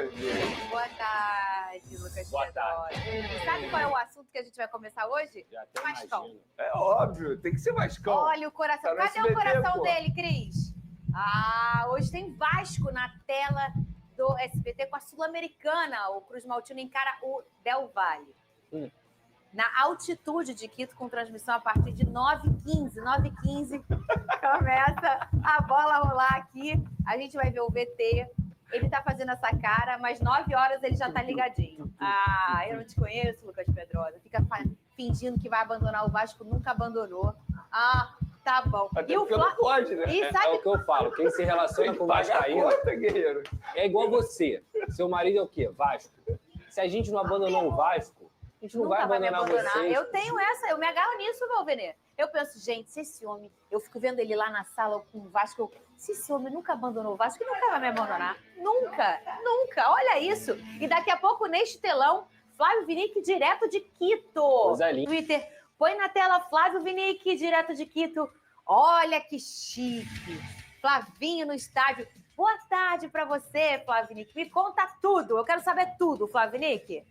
Maravilha. Boa tarde, Lucas Pedrosa. Sabe qual é o assunto que a gente vai começar hoje? Já até Vascão. imagino. É óbvio, tem que ser Vascão. Olha o coração. Tá no Cadê o SBT, coração pô? dele, Cris? Ah, hoje tem Vasco na tela do SBT com a Sul-Americana. O Cruz Maltino encara o Del Valle. Na altitude de Quito, com transmissão a partir de 9h15. 9h15 começa a bola rolar aqui. A gente vai ver o VT. Ele tá fazendo essa cara, mas 9 horas ele já tá ligadinho. Ah, eu não te conheço, Lucas Pedrosa. Fica fingindo que vai abandonar o Vasco, nunca abandonou. Ah, tá bom. Até E o porque não pode, né? E É sabe... o que eu falo, quem se relaciona com o Vascaíno guerreiro. é igual você. Seu marido é o quê? Vasco. Se a gente não abandonou o Vasco, a gente não vai abandonar vocês. Eu tenho essa, eu me agarro nisso, Valvenê. Eu penso, gente, se esse homem... Eu fico vendo ele lá na sala com o Vasco. Se esse homem nunca abandonou o Vasco, ele nunca vai me abandonar. Nunca, nunca. Olha isso. E daqui a pouco, neste telão, Flávio Vinick, direto de Quito. Coisa linda. Twitter, põe na tela Flávio Vinick, direto de Quito. Olha que chique. Flavinho no estádio. Boa tarde para você, Flávio Vinick. Me conta tudo. Eu quero saber tudo, Flávio Vinick.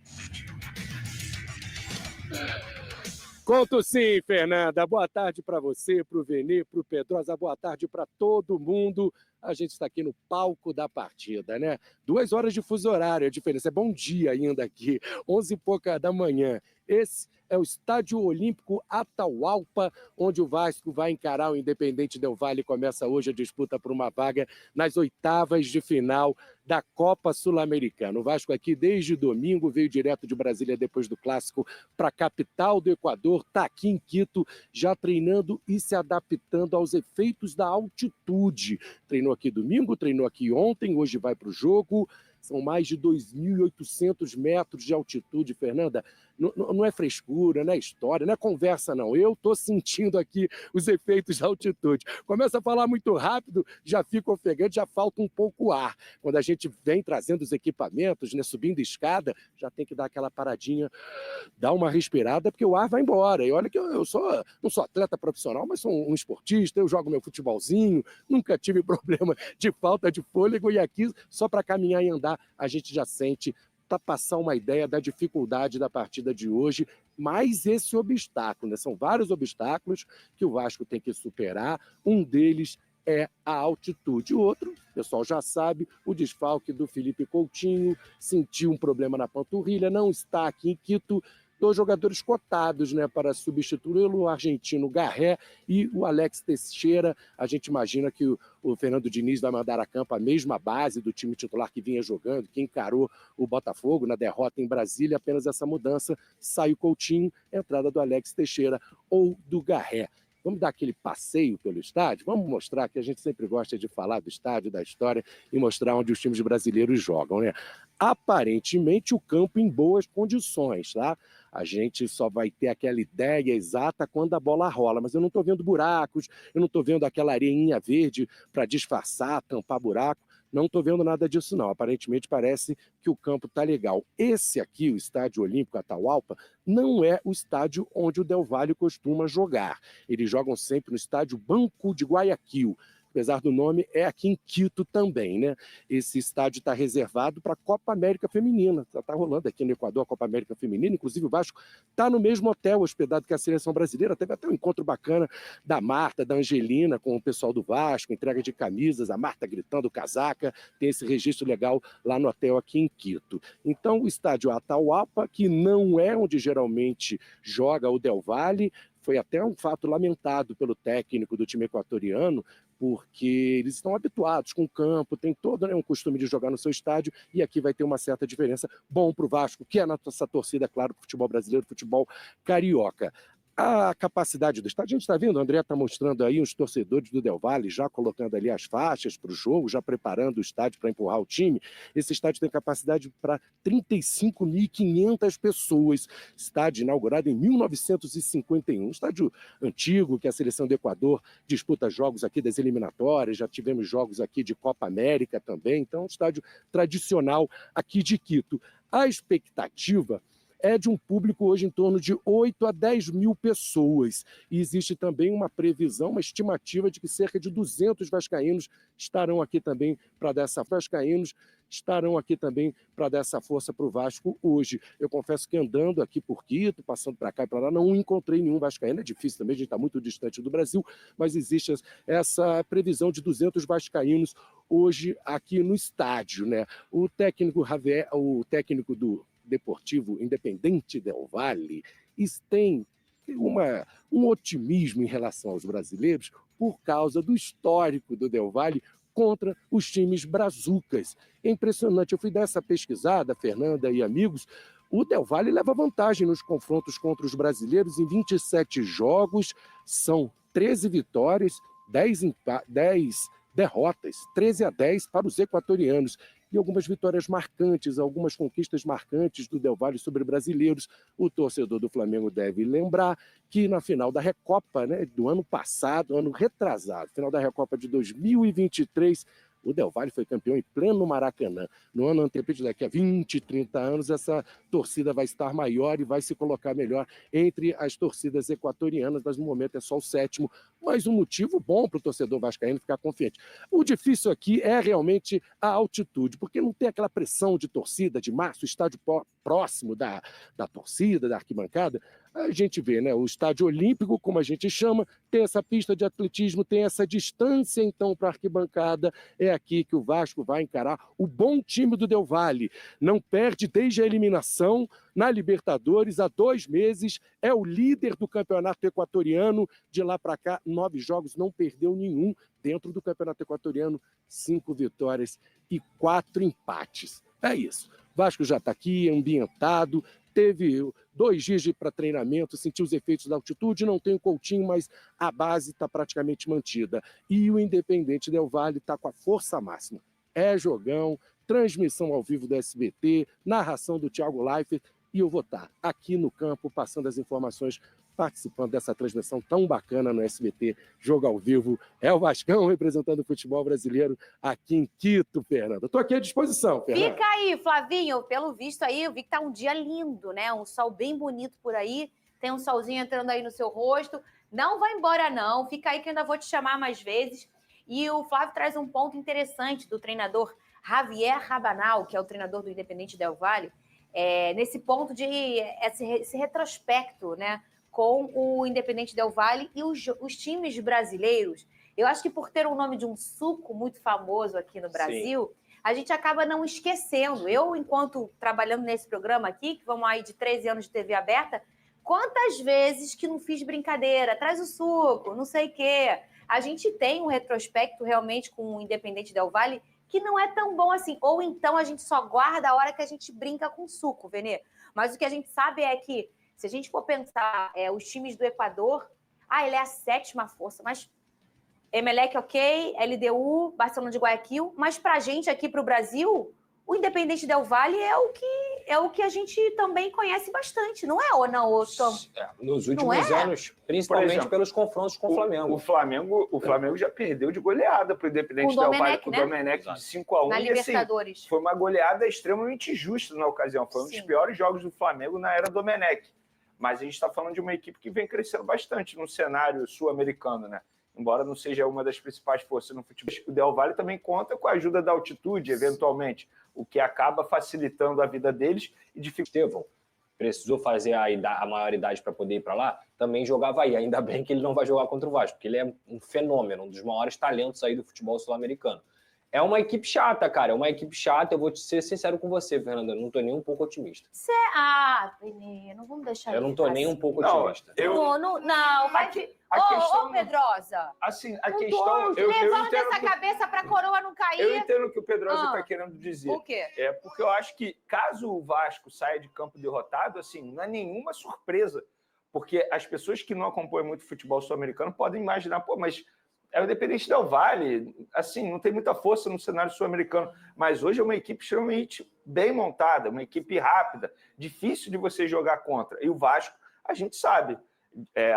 Conto sim, Fernanda. Boa tarde para você, para o Venê, para o Pedrosa. Boa tarde para todo mundo. A gente está aqui no palco da partida, né? 2 horas de fuso horário, a diferença é bom dia ainda aqui, 11 e pouca da manhã. Esse é o Estádio Olímpico Atahualpa, onde o Vasco vai encarar o Independente Del Valle. Começa hoje a disputa por uma vaga nas oitavas de final da Copa Sul-Americana. O Vasco aqui desde domingo, veio direto de Brasília depois do Clássico para a capital do Equador, está aqui em Quito, já treinando e se adaptando aos efeitos da altitude. Treinou aqui domingo, treinou aqui ontem, hoje vai para o jogo. São mais de 2.800 metros de altitude, Fernanda. Não é frescura, não é história, não é conversa, não. Eu estou sentindo aqui os efeitos da altitude. Começa a falar muito rápido, já fica ofegante, já falta um pouco ar. Quando a gente vem trazendo os equipamentos, né, subindo escada, já tem que dar aquela paradinha, dar uma respirada, porque o ar vai embora. E olha que eu não sou atleta profissional, mas sou um esportista, eu jogo meu futebolzinho, nunca tive problema de falta de fôlego, e aqui, só para caminhar e andar, a gente já sente, para passar uma ideia da dificuldade da partida de hoje, mais esse obstáculo, né? São vários obstáculos que o Vasco tem que superar, um deles é a altitude. O outro, o pessoal já sabe, o desfalque do Felipe Coutinho, sentiu um problema na panturrilha, não está aqui em Quito. 2 jogadores cotados, né, para substituí-lo, o argentino Garré e o Alex Teixeira. A gente imagina que o Fernando Diniz vai mandar a campo a mesma base do time titular que vinha jogando, que encarou o Botafogo na derrota em Brasília. Apenas essa mudança, sai o Coutinho, entrada do Alex Teixeira ou do Garré. Vamos dar aquele passeio pelo estádio? Vamos mostrar que a gente sempre gosta de falar do estádio, da história e mostrar onde os times brasileiros jogam, né? Aparentemente o campo em boas condições, tá? A gente só vai ter aquela ideia exata quando a bola rola, mas eu não estou vendo buracos, eu não estou vendo aquela areinha verde para disfarçar, tampar buraco. Não estou vendo nada disso, não. Aparentemente parece que o campo está legal. Esse aqui, o Estádio Olímpico Atahualpa, não é o estádio onde o Del Valle costuma jogar. Eles jogam sempre no Estádio Banco de Guayaquil. Apesar do nome, é aqui em Quito também, né? Esse estádio está reservado para a Copa América Feminina. Já está rolando aqui no Equador a Copa América Feminina. Inclusive o Vasco está no mesmo hotel hospedado que a Seleção Brasileira. Teve até um encontro bacana da Marta, da Angelina, com o pessoal do Vasco, entrega de camisas, a Marta gritando casaca. Tem esse registro legal lá no hotel aqui em Quito. Então o estádio Atahualpa, que não é onde geralmente joga o Del Valle, foi até um fato lamentado pelo técnico do time equatoriano, porque eles estão habituados com o campo, tem todo, né, um costume de jogar no seu estádio, e aqui vai ter uma certa diferença. Bom para o Vasco, que é a nossa torcida, claro, para o futebol brasileiro, futebol carioca. A capacidade do estádio, a gente está vendo, o André está mostrando aí os torcedores do Del Valle já colocando ali as faixas para o jogo, já preparando o estádio para empurrar o time. Esse estádio tem capacidade para 35.500 pessoas. Estádio inaugurado em 1951, estádio antigo que a seleção do Equador disputa jogos aqui das eliminatórias, já tivemos jogos aqui de Copa América também, então é um estádio tradicional aqui de Quito. A expectativa é de um público hoje em torno de 8 a 10 mil pessoas. E existe também uma previsão, uma estimativa de que cerca de 200 vascaínos estarão aqui também para dar essa força para o Vasco hoje. Eu confesso que andando aqui por Quito, passando para cá e para lá, não encontrei nenhum vascaíno. É difícil também, a gente está muito distante do Brasil, mas existe essa previsão de 200 vascaínos hoje aqui no estádio, né? O técnico do Deportivo Independente Del Valle tem um otimismo em relação aos brasileiros por causa do histórico do Del Valle contra os times brazucas. É impressionante, eu fui dar essa pesquisada, Fernanda e amigos, o Del Valle leva vantagem nos confrontos contra os brasileiros em 27 jogos, são 13 vitórias, 10 derrotas, 13 a 10 para os equatorianos. E algumas vitórias marcantes, algumas conquistas marcantes do Del Valle sobre brasileiros. O torcedor do Flamengo deve lembrar que na final da Recopa, né, do ano passado, ano retrasado, final da Recopa de 2023, o Del Valle foi campeão em pleno Maracanã. No ano anterior, daqui a 20, 30 anos, essa torcida vai estar maior e vai se colocar melhor entre as torcidas equatorianas, mas no momento é só o 7º, mas um motivo bom para o torcedor vascaíno ficar confiante. O difícil aqui é realmente a altitude, porque não tem aquela pressão de torcida, de massa, o estádio próximo da torcida, da arquibancada. A gente vê, né? O estádio olímpico, como a gente chama, tem essa pista de atletismo, tem essa distância, então, para a arquibancada. É aqui que o Vasco vai encarar o bom time do Del Valle. Não perde desde a eliminação na Libertadores há 2 meses. É o líder do campeonato equatoriano. De lá para cá, 9 jogos, não perdeu nenhum. Dentro do campeonato equatoriano, 5 vitórias e 4 empates. É isso. Vasco já está aqui, ambientado. Teve 2 dias para treinamento, sentiu os efeitos da altitude, não tem o Coutinho, mas a base está praticamente mantida. E o Independente Del Valle está com a força máxima. É jogão, transmissão ao vivo do SBT, narração do Thiago Leifert, e eu vou estar aqui no campo passando as informações, participando dessa transmissão tão bacana no SBT, Jogo ao Vivo. É o Vascão representando o futebol brasileiro aqui em Quito, Fernanda. Estou aqui à disposição, Fernanda. Fica aí, Flavinho. Pelo visto aí, eu vi que tá um dia lindo, né? Um sol bem bonito por aí. Tem um solzinho entrando aí no seu rosto. Não vai embora, não. Fica aí que eu ainda vou te chamar mais vezes. E o Flávio traz um ponto interessante do treinador Javier Rabanal, que é o treinador do Independente Del Valle, nesse ponto de esse retrospecto, né? Com o Independente Del Valle e os times brasileiros. Eu acho que por ter o nome de um suco muito famoso aqui no Brasil, sim, a gente acaba não esquecendo. Eu, enquanto trabalhando nesse programa aqui, que vamos aí de 13 anos de TV aberta, quantas vezes que não fiz brincadeira, traz o suco, não sei o quê. A gente tem um retrospecto realmente com o Independente Del Valle que não é tão bom assim. Ou então a gente só guarda a hora que a gente brinca com suco, Venê. Mas o que a gente sabe é que se a gente for pensar os times do Equador, ele é a 7ª força, mas Emelec ok, LDU, Barcelona de Guayaquil, mas para a gente aqui para o Brasil, o Independente Del Valle é o que a gente também conhece bastante, não é? Ou não? Nos últimos anos, principalmente exemplo, pelos confrontos com o Flamengo. O Flamengo já perdeu de goleada para o Independente Del Valle, com o Domenech, né? De 5-1. Na Libertadores. Assim, foi uma goleada extremamente justa na ocasião. Foi um dos piores jogos do Flamengo na era Domenech. Mas a gente está falando de uma equipe que vem crescendo bastante no cenário sul-americano, né? Embora não seja uma das principais forças no futebol. O Del Valle também conta com a ajuda da altitude, eventualmente, o que acaba facilitando a vida deles e dificultando. Precisou fazer a maioridade para poder ir para lá, também jogava aí. Ainda bem que ele não vai jogar contra o Vasco, porque ele é um fenômeno, um dos maiores talentos aí do futebol sul-americano. É uma equipe chata, cara. É uma equipe chata. Eu vou ser sincero com você, Fernanda. Eu não tô nem um pouco otimista. Vini, não vamos deixar. Eu não tô nem um pouco otimista. Não, vai. Ô, Pedrosa. Assim, a questão. Levanta essa cabeça pra coroa não cair. Eu entendo o que o Pedrosa tá querendo dizer. O quê? Porque eu acho que, caso o Vasco saia de campo derrotado, assim, não é nenhuma surpresa. Porque as pessoas que não acompanham muito futebol sul-americano podem imaginar, mas é o Independente Del Valle, assim, não tem muita força no cenário sul-americano, mas hoje é uma equipe extremamente bem montada, uma equipe rápida, difícil de você jogar contra. E o Vasco, a gente sabe,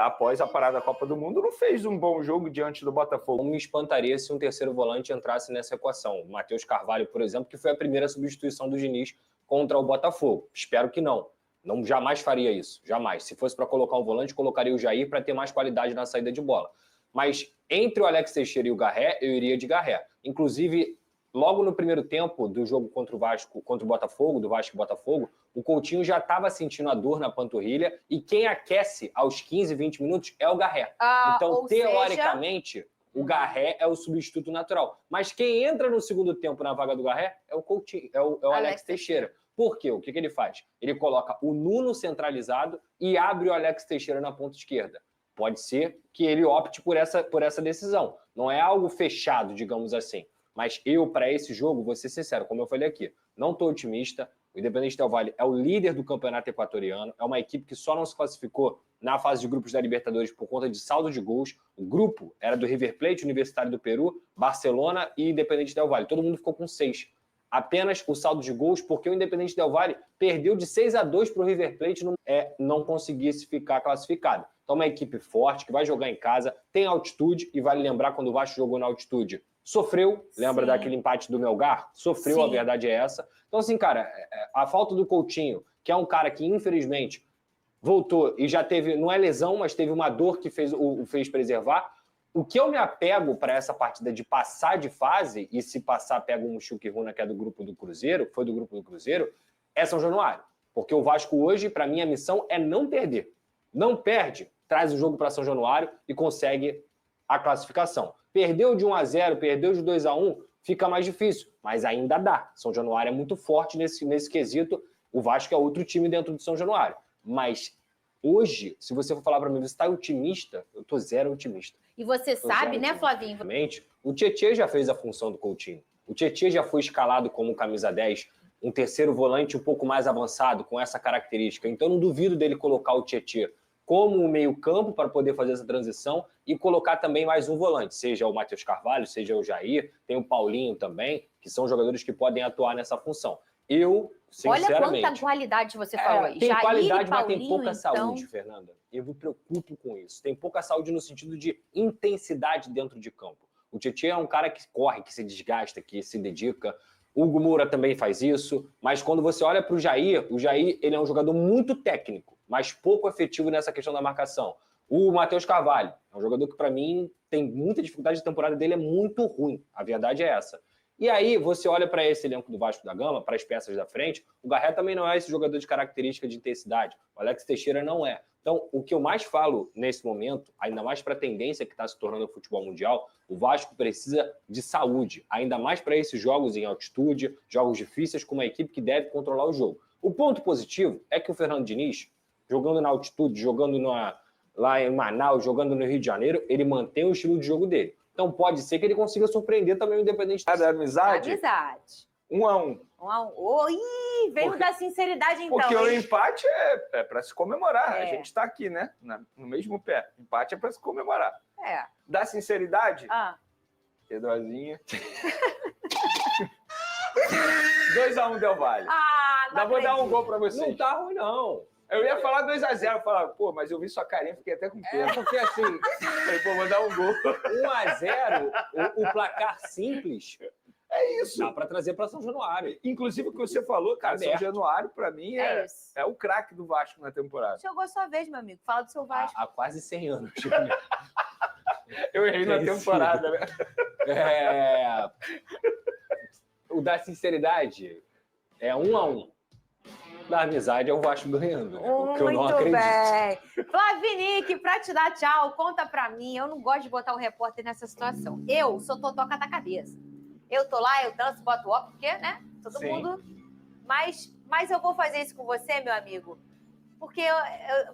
após a parada da Copa do Mundo, não fez um bom jogo diante do Botafogo. Não me espantaria se um terceiro volante entrasse nessa equação. O Matheus Carvalho, por exemplo, que foi a primeira substituição do Diniz contra o Botafogo. Espero que não. Não, jamais faria isso, jamais. Se fosse para colocar um volante, colocaria o Jair para ter mais qualidade na saída de bola. Mas entre o Alex Teixeira e o Garré, eu iria de Garré. Inclusive, logo no primeiro tempo do jogo contra o Vasco, contra o Botafogo, do Vasco e Botafogo, o Coutinho já estava sentindo a dor na panturrilha e quem aquece aos 15, 20 minutos é o Garré. Então, teoricamente, o Garré é o substituto natural. Mas quem entra no segundo tempo na vaga do Garré é o Coutinho, é o Alex Teixeira. Por quê? O que ele faz? Ele coloca o Nuno centralizado e abre o Alex Teixeira na ponta esquerda. Pode ser que ele opte por essa decisão. Não é algo fechado, digamos assim. Mas eu, para esse jogo, vou ser sincero, como eu falei aqui, não estou otimista. O Independente Del Valle é o líder do campeonato equatoriano, é uma equipe que só não se classificou na fase de grupos da Libertadores por conta de saldo de gols. O grupo era do River Plate, Universitário do Peru, Barcelona e Independente Del Valle. Todo mundo ficou com 6. Apenas o saldo de gols, porque o Independente Del Valle perdeu de 6-2 para o River Plate não conseguisse ficar classificado. Então, uma equipe forte, que vai jogar em casa, tem altitude, e vale lembrar, quando o Vasco jogou na altitude, sofreu, lembra daquele empate do Melgar? Sofreu, a verdade é essa. Então, assim, cara, a falta do Coutinho, que é um cara que, infelizmente, voltou e já teve, não é lesão, mas teve uma dor que o fez preservar. O que eu me apego para essa partida de passar de fase, e se passar, pega um Chuquiruna, que é do grupo do Cruzeiro, foi do grupo do Cruzeiro, é São Januário. Porque o Vasco hoje, para mim, a missão é não perder. Não perde, traz o jogo para São Januário e consegue a classificação. Perdeu de 1-0, perdeu de 2-1, fica mais difícil, mas ainda dá. São Januário é muito forte nesse quesito. O Vasco é outro time dentro de São Januário. Mas hoje, se você for falar para mim, você está otimista? Eu estou zero otimista. E você sabe, né, Flavinho? O Tietê já fez a função do Coutinho. O Tietê já foi escalado como camisa 10, um terceiro volante um pouco mais avançado, com essa característica. Então, não duvido dele colocar o Tietê como um meio-campo para poder fazer essa transição e colocar também mais um volante, seja o Matheus Carvalho, seja o Jair, tem o Paulinho também, que são jogadores que podem atuar nessa função. Eu, sinceramente... Olha quanta qualidade você falou aí. Tem Jair, qualidade, Paulinho, mas tem pouca então... saúde, Fernanda. Eu me preocupo com isso. Tem pouca saúde no sentido de intensidade dentro de campo. O Tietê é um cara que corre, que se desgasta, que se dedica. O Hugo Moura também faz isso. Mas quando você olha para o Jair ele é um jogador muito técnico, mas pouco efetivo nessa questão da marcação. O Matheus Carvalho é um jogador que, para mim, tem muita dificuldade. A temporada dele é muito ruim. A verdade é essa. E aí, você olha para esse elenco do Vasco da Gama, para as peças da frente, o Garré também não é esse jogador de característica de intensidade. O Alex Teixeira não é. Então, o que eu mais falo nesse momento, ainda mais para a tendência que está se tornando o futebol mundial, o Vasco precisa de saúde, ainda mais para esses jogos em altitude, jogos difíceis, com uma equipe que deve controlar o jogo. O ponto positivo é que o Fernando Diniz, jogando na altitude, jogando lá em Manaus, jogando no Rio de Janeiro, ele mantém o estilo de jogo dele. Então pode ser que ele consiga surpreender também o Independente. Da amizade? Amizade. 1-1. 1-1. Ih, veio da sinceridade então. Porque o empate é para se comemorar. A gente está aqui, né? No mesmo pé. Empate é para se comemorar. Da sinceridade? Eduarzinho. 2-1 Del Valle. Vou dar um gol para vocês. Não tá ruim, não. Eu ia falar 2-0, eu falava, mas eu vi sua carinha, fiquei até com pena. Porque assim, falei, vou dar um gol. 1-0, o placar simples. É isso. Dá para trazer para São Januário. Inclusive, o que você falou, cara, São Januário, para mim, é o craque do Vasco na temporada. Chegou a sua vez, meu amigo. Fala do seu Vasco. Há quase 100 anos. Eu errei na temporada, né? O da sinceridade é 1-1. Da amizade é o Vasco ganhando, né? O que eu não acredito. Muito bem. Flavinique, para te dar tchau, conta para mim. Eu não gosto de botar o repórter nessa situação. Eu sou totoca da cabeça. Eu tô lá, eu danço, boto óculos, porque, né? Todo mundo... Mas eu vou fazer isso com você, meu amigo, porque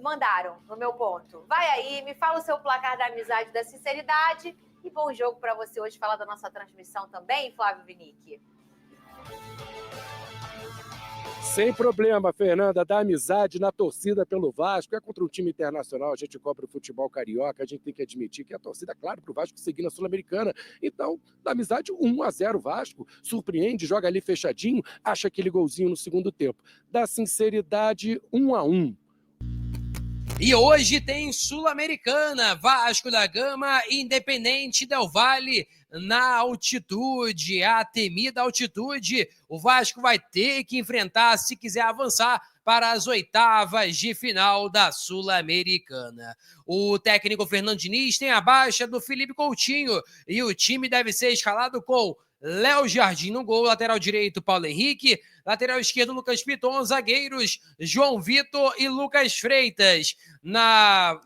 mandaram no meu ponto. Vai aí, me fala o seu placar da amizade e da sinceridade e bom jogo para você hoje falar da nossa transmissão também, Flávio Vinique. Sem problema, Fernanda, da amizade na torcida pelo Vasco. É contra um time internacional, a gente cobra o futebol carioca, a gente tem que admitir que a torcida, claro, para o Vasco seguir na Sul-Americana. Então, da amizade, 1-0 Vasco. Surpreende, joga ali fechadinho, acha aquele golzinho no segundo tempo. Da sinceridade, 1-1. E hoje tem Sul-Americana, Vasco da Gama, Independente Del Valle na altitude, a temida altitude. O Vasco vai ter que enfrentar, se quiser avançar, para as oitavas de final da Sul-Americana. O técnico Fernando Diniz tem a baixa do Felipe Coutinho e o time deve ser escalado com Léo Jardim no gol, lateral direito Paulo Henrique, lateral esquerdo Lucas Piton, zagueiros João Vitor e Lucas Freitas.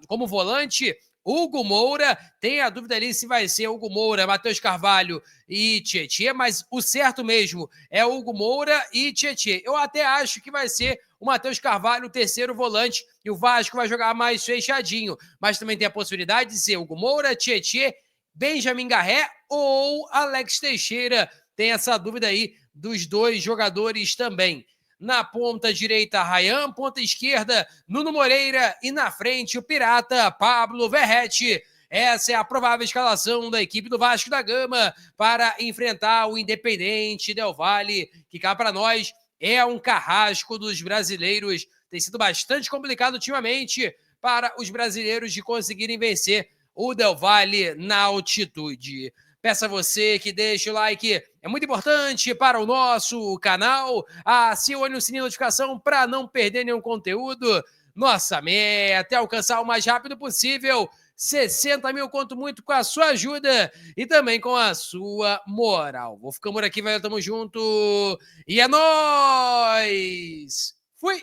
Como volante, Hugo Moura, tem a dúvida ali se vai ser Hugo Moura, Matheus Carvalho e Tietê, mas o certo mesmo é Hugo Moura e Tietê. Eu até acho que vai ser o Matheus Carvalho, o terceiro volante, e o Vasco vai jogar mais fechadinho, mas também tem a possibilidade de ser Hugo Moura, Tietê, Benjamin Garré ou Alex Teixeira. Tem essa dúvida aí dos dois jogadores também. Na ponta direita, Ryan, ponta esquerda, Nuno Moreira e na frente o Pirata, Pablo Verrete. Essa é a provável escalação da equipe do Vasco da Gama para enfrentar o Independente Del Valle, que cá para nós é um carrasco dos brasileiros. Tem sido bastante complicado ultimamente para os brasileiros de conseguirem vencer o Del Valle na altitude. Peço a você que deixe o like, é muito importante para o nosso canal. Acione o sininho de notificação para não perder nenhum conteúdo. Nossa meta é alcançar o mais rápido possível 60 mil, conto muito com a sua ajuda e também com a sua moral. Vou ficando por aqui, velho, tamo junto e é nóis! Fui!